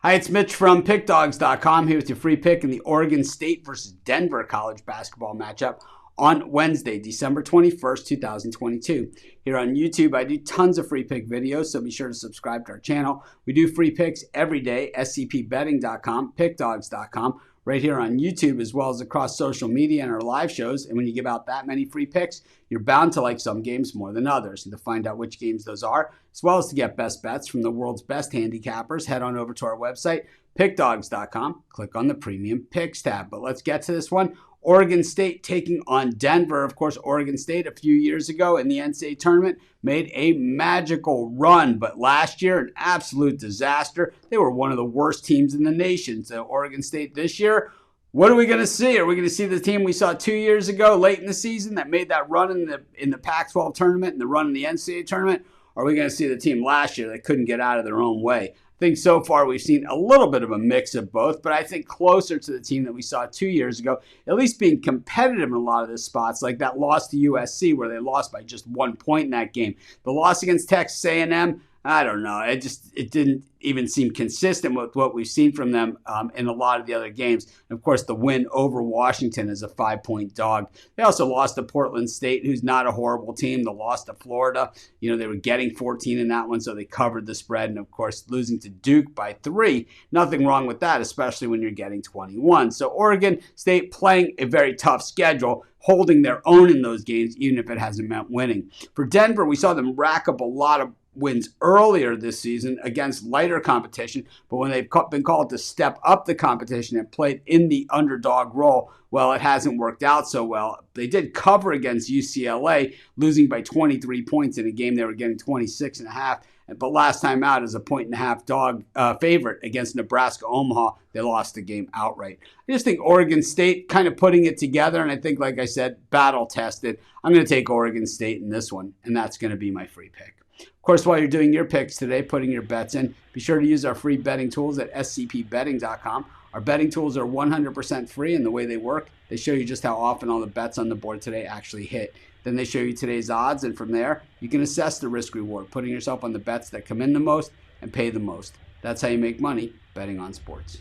Hi, it's Mitch from Pickdawgz.com here with your free pick in the Oregon State versus Denver college basketball matchup on Wednesday, December 21st, 2022. Here on YouTube, I do tons of free pick videos, so be sure to subscribe to our channel. We do free picks every day, scpbetting.com, pickdawgz.com, right here on YouTube, as well as across social media and our live shows. And when you give out that many free picks, you're bound to like some games more than others. And to find out which games those are, as well as to get best bets from the world's best handicappers, head on over to our website, pickdawgz.com. Click on the Premium Picks tab. But let's get to this one. Oregon State taking on Denver. Of course, Oregon State a few years ago in the NCAA tournament made a magical run, but last year, an absolute disaster. They were one of the worst teams in the nation. So Oregon State this year, what are we going to see? Are we going to see the team we saw 2 years ago late in the season that made that run in the Pac-12 tournament and the run in the NCAA tournament? Or are we going to see the team last year that couldn't get out of their own way? I think so far we've seen a little bit of a mix of both, but I think closer to the team that we saw 2 years ago, at least being competitive in a lot of the spots, like that loss to USC where they lost by just 1 point in that game. The loss against Texas A&M, I don't know. It didn't even seem consistent with what we've seen from them in a lot of the other games. And of course, the win over Washington is a 5-point dog. They also lost to Portland State, who's not a horrible team. They lost to Florida. They were getting 14 in that one, so they covered the spread. And of course, losing to Duke by 3. Nothing wrong with that, especially when you're getting 21. So Oregon State playing a very tough schedule, holding their own in those games, even if it hasn't meant winning. For Denver, we saw them rack up a lot of wins earlier this season against lighter competition, but when they've been called to step up the competition and played in the underdog role, well, it hasn't worked out so well. They did cover against UCLA, losing by 23 points in a game they were getting 26.5. But last time out as a 1.5 dog favorite against Nebraska Omaha, they lost the game outright. I just think Oregon State kind of putting it together, and I think, like I said, battle tested. I'm going to take Oregon State in this one, and that's going to be my free pick. Of course, while you're doing your picks today, putting your bets in, be sure to use our free betting tools at scpbetting.com. Our betting tools are 100% free, and the way they work, they show you just how often all the bets on the board today actually hit. Then they show you today's odds, and from there, you can assess the risk-reward, putting yourself on the bets that come in the most and pay the most. That's how you make money betting on sports.